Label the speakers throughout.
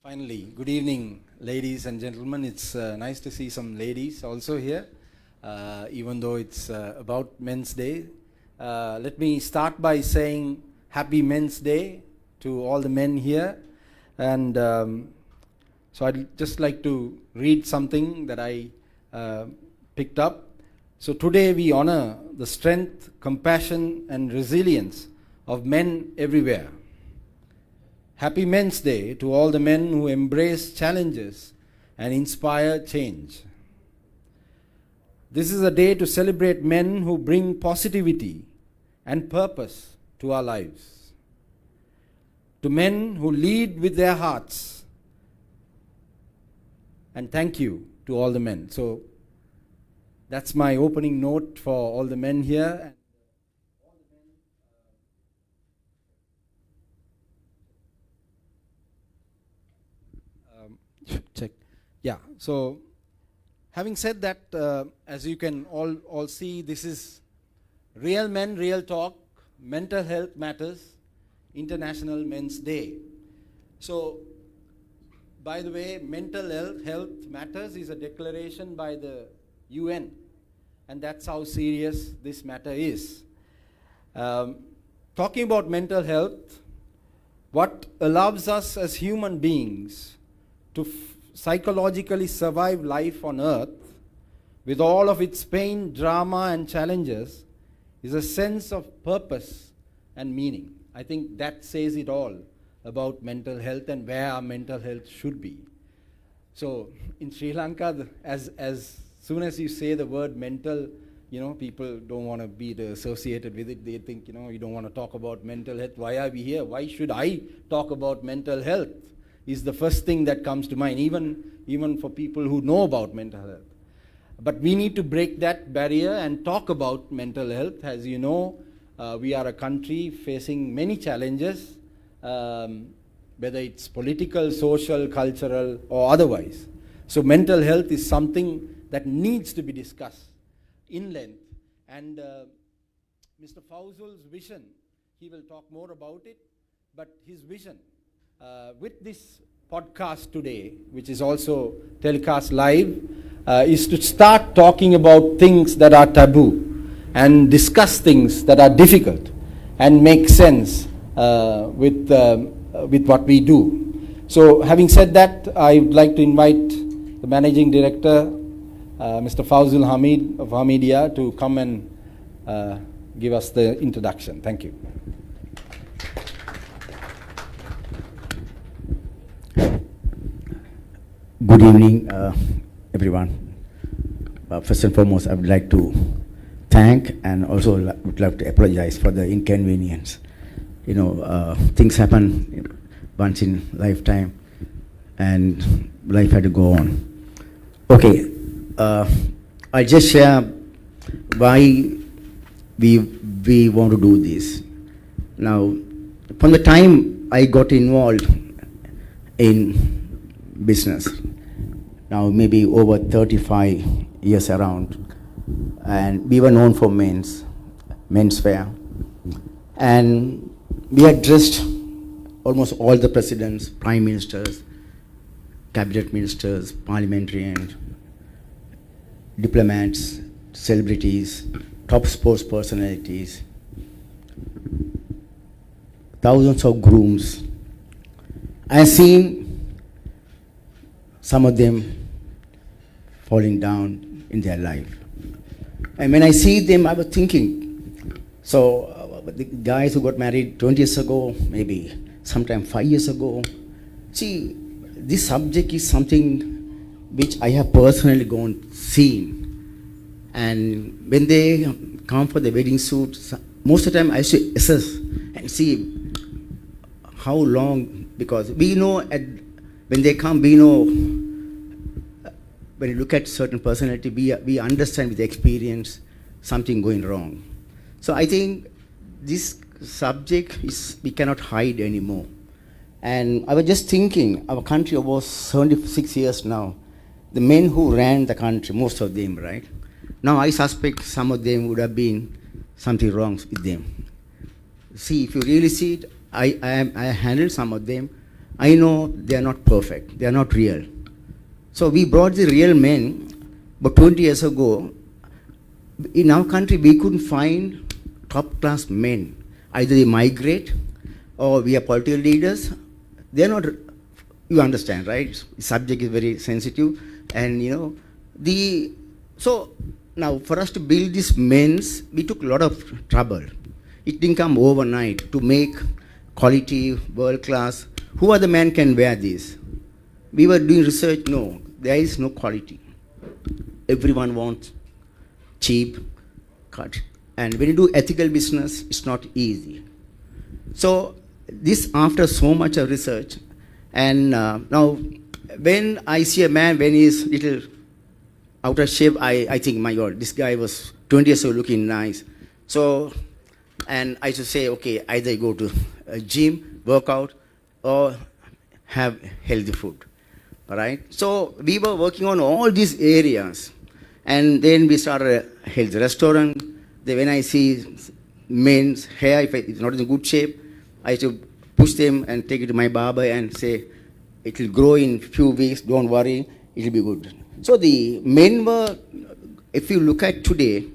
Speaker 1: Finally, good evening, ladies and gentlemen. It's nice to see some ladies also here, even though it's about Men's Day. Let me start by saying Happy Men's Day to all the men here. And so I'd just like to read something that I picked up. So today we honor the strength, compassion, and resilience of men everywhere. Happy Men's Day to all the men who embrace challenges and inspire change. This is a day to celebrate men who bring positivity and purpose to our lives. To men who lead with their hearts. And thank you to all the men. So that's my opening note for all the men here. Check. Yeah. So, having said that, as you can all see, this is Real Men, Real Talk, Mental Health Matters, International Men's Day. So, by the way, mental health matters is a declaration by the UN, and that's how serious this matter is. Talking about mental health, what allows us as human beings to psychologically survive life on earth with all of its pain, drama, and challenges is a sense of purpose and meaning. I think that says it all about mental health and where our mental health should be. So in Sri Lanka, as soon as you say the word mental, people don't want to be associated with it. They think, you don't want to talk about mental health. Why are we here? Why should I talk about mental health? Is the first thing that comes to mind, even for people who know about mental health. But we need to break that barrier and talk about mental health. As you know, we are a country facing many challenges, whether it's political, social, cultural, or otherwise. So mental health is something that needs to be discussed in length. And Mr. Fouzul's vision, he will talk more about it, but his vision, with this podcast today, which is also telecast live, is to start talking about things that are taboo and discuss things that are difficult and make sense with what we do. So having said that, I would like to invite the Managing Director, Mr. Fouzul Hameed of Hameedias, to come and give us the introduction. Thank you.
Speaker 2: Good evening, everyone. First and foremost, I would like to thank and also would like to apologize for the inconvenience. Things happen once in lifetime, and life had to go on. Okay, I'll just share why we want to do this. Now, from the time I got involved in business, now maybe over 35 years around, and we were known for menswear, and we addressed almost all the presidents, prime ministers, cabinet ministers, parliamentarians, diplomats, celebrities, top sports personalities, thousands of grooms. I've seen some of them falling down in their life. And when I see them, I was thinking, so the guys who got married 20 years ago, maybe sometime 5 years ago, see, this subject is something which I have personally seen. And when they come for the wedding suit, most of the time I used to assess and see how long, because we know when they come, we know, when you look at certain personality, we understand with experience something going wrong. So I think this subject we cannot hide anymore. And I was just thinking, our country was 76 years now. The men who ran the country, most of them, right? Now I suspect some of them would have been something wrong with them. See, if you really see it, I handled some of them, I know they are not perfect, they are not real. So we brought the real men, but 20 years ago, in our country, we couldn't find top-class men. Either they migrate, or we are political leaders. They are not, you understand, right? The subject is very sensitive, and so now for us to build these men's, we took a lot of trouble. It didn't come overnight to make quality, world-class. Who are the men can wear this? We were doing research, no, there is no quality. Everyone wants cheap cut. And when you do ethical business, it's not easy. So this after so much of research, and now when I see a man when he's little out of shape, I think, my God, this guy was 20 years old looking nice. So, and I should say, okay, either go to a gym, work out, or have healthy food. All right? So we were working on all these areas. And then we started a healthy restaurant. Then when I see men's hair, if it's not in good shape, I have to push them and take it to my barber and say, it will grow in few weeks, don't worry, it will be good. So the men were, if you look at today,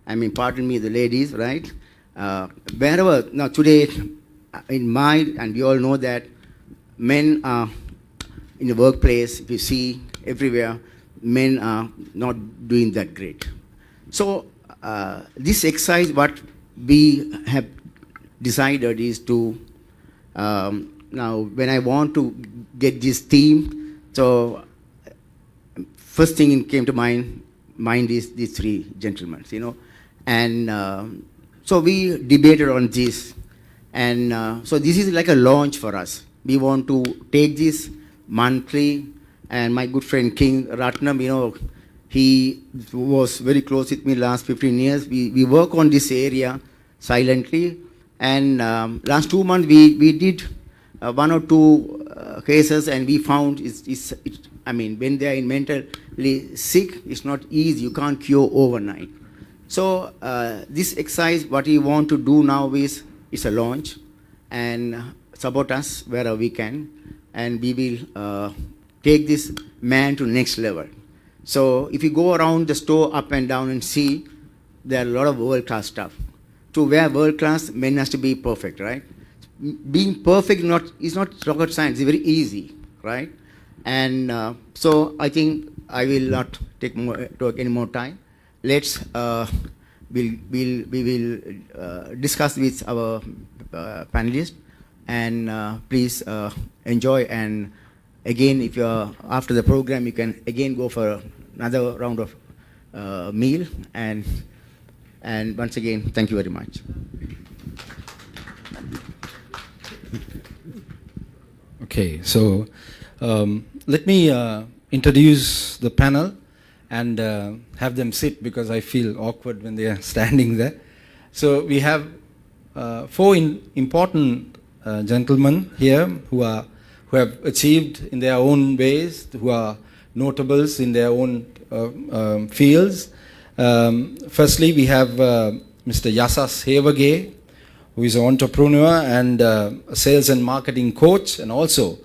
Speaker 2: I mean, pardon me, the ladies, right? Wherever, now today, in my, and we all know that men are in the workplace, if you see everywhere, men are not doing that great. So this exercise, what we have decided is to, now when I want to get this theme, so first thing that came to mind is these three gentlemen, and so we debated on this, and so this is like a launch for us. We want to take this monthly. And my good friend King Ratnam, he was very close with me last 15 years. We work on this area silently. And last 2 months, we did 1 or 2 cases, and we found, I mean, when they are mentally sick, it's not easy. You can't cure overnight. So this exercise, what we want to do now is a launch, and support us wherever we can. And we will take this man to next level. So if you go around the store up and down and see, there are a lot of world-class stuff. To wear world-class, men has to be perfect, right? Being perfect is not rocket science, it's very easy, right? And so I think I will not take any more time. Let's, we will discuss with our panelists, and please enjoy. And again, if you're after the program, you can again go for another round of meal. And once again, thank you very much.
Speaker 1: Okay, so let me introduce the panel and have them sit, because I feel awkward when they are standing there. So we have 4 important gentlemen here who have achieved in their own ways, who are notables in their own fields. Firstly, we have Mr. Yasas Hevage, who is an entrepreneur and a sales and marketing coach, and also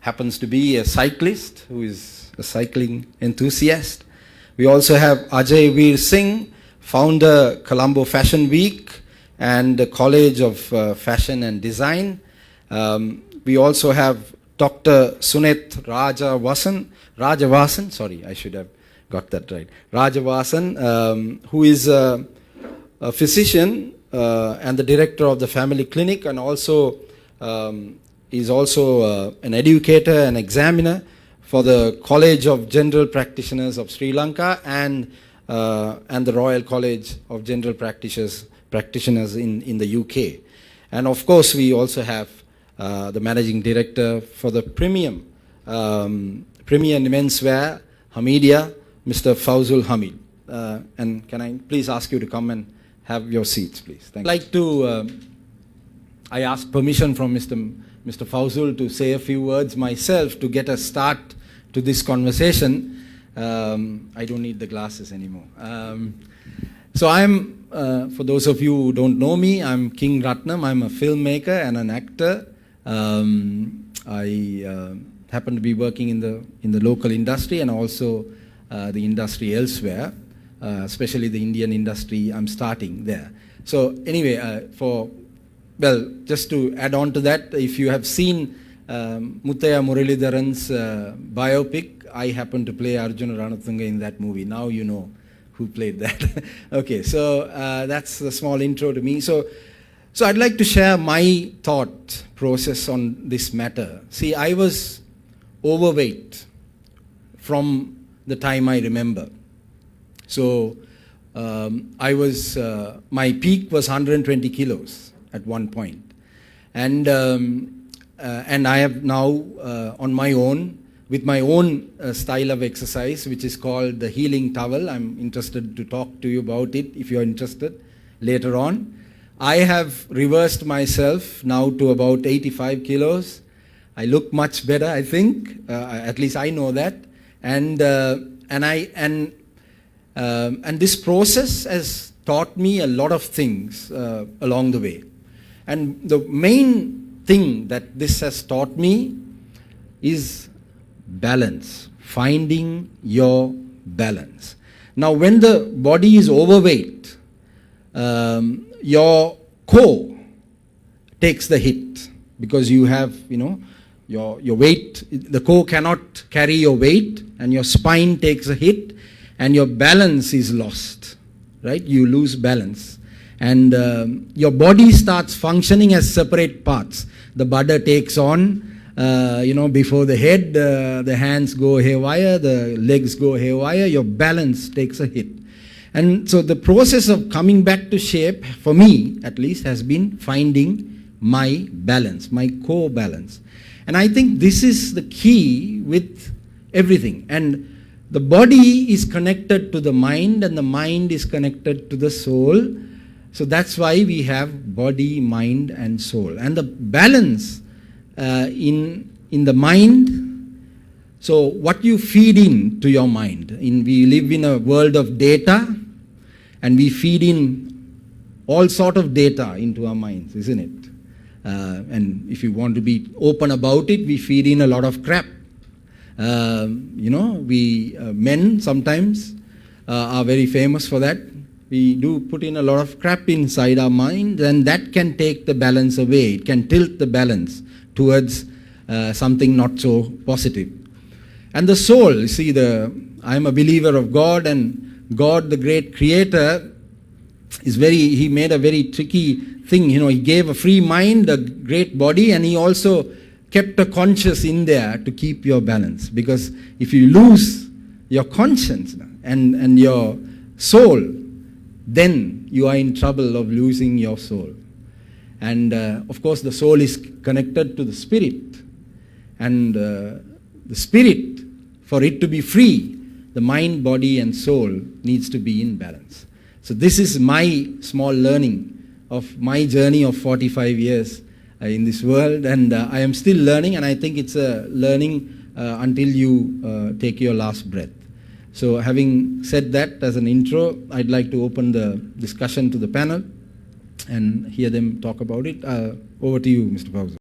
Speaker 1: happens to be a cyclist who is a cycling enthusiast. We also have Ajay Veer Singh, founder Colombo Fashion Week and the College of Fashion and Design. We also have Dr. Sunet Rajavasan, sorry, I should have got that right, Rajavasan, who is a physician and the director of the family clinic, and also is also an educator and examiner for the College of General Practitioners of Sri Lanka and the Royal College of General Practitioners in the UK. And of course, we also have the managing director for the premium menswear, Hameedia, Mr. Fouzul Hameed. And can I please ask you to come and have your seats, please? Thank you. I'd like to, I asked permission from Mr. Fouzul to say a few words myself to get a start to this conversation. I don't need the glasses anymore. So I'm, for those of you who don't know me, I'm King Ratnam. I'm a filmmaker and an actor. I happen to be working in the local industry and also the industry elsewhere, especially the Indian industry. I'm starting there. So anyway, just to add on to that, if you have seen Muthaiya Muralidharan's biopic, I happen to play Arjuna Ranatunga in that movie. Now you know who played that. Okay, so that's a small intro to me. So I'd like to share my thought process on this matter. See, I was overweight from the time I remember. So my peak was 120 kilos at one point. And I have now on my own, with my own style of exercise, which is called the healing towel. I'm interested to talk to you about it if you're interested later on. I have reversed myself now to about 85 kilos. I look much better, I think. At least I know that. And this process has taught me a lot of things along the way. And the main thing that this has taught me is balance, finding your balance. Now, when the body is overweight, your core takes the hit because you have, your weight, the core cannot carry your weight, and your spine takes a hit, and your balance is lost, right? You lose balance. And your body starts functioning as separate parts. The bladder takes on, before the head, the hands go haywire, the legs go haywire, your balance takes a hit. And so the process of coming back to shape, for me at least, has been finding my balance, my core balance. And I think this is the key with everything. And the body is connected to the mind, and the mind is connected to the soul. So that's why we have body, mind, and soul. And the balance in the mind, so what you feed in to your mind. We live in a world of data, and we feed in all sort of data into our minds, isn't it? And if you want to be open about it, we feed in a lot of crap. Men sometimes are very famous for that. We do put in a lot of crap inside our mind, and that can take the balance away. It can tilt the balance towards something not so positive. And the soul, you see, I'm a believer of God, and God, the great creator, he made a very tricky thing. He gave a free mind, a great body, and he also kept a conscience in there to keep your balance. Because if you lose your conscience and your soul, then you are in trouble of losing your soul. And of course the soul is connected to the spirit. And the spirit, for it to be free, the mind, body and soul needs to be in balance. So this is my small learning of my journey of 45 years in this world. And I am still learning, and I think it's a learning until you take your last breath. So having said that as an intro, I'd like to open the discussion to the panel and hear them talk about it. Over to you, Mr. Fouzul.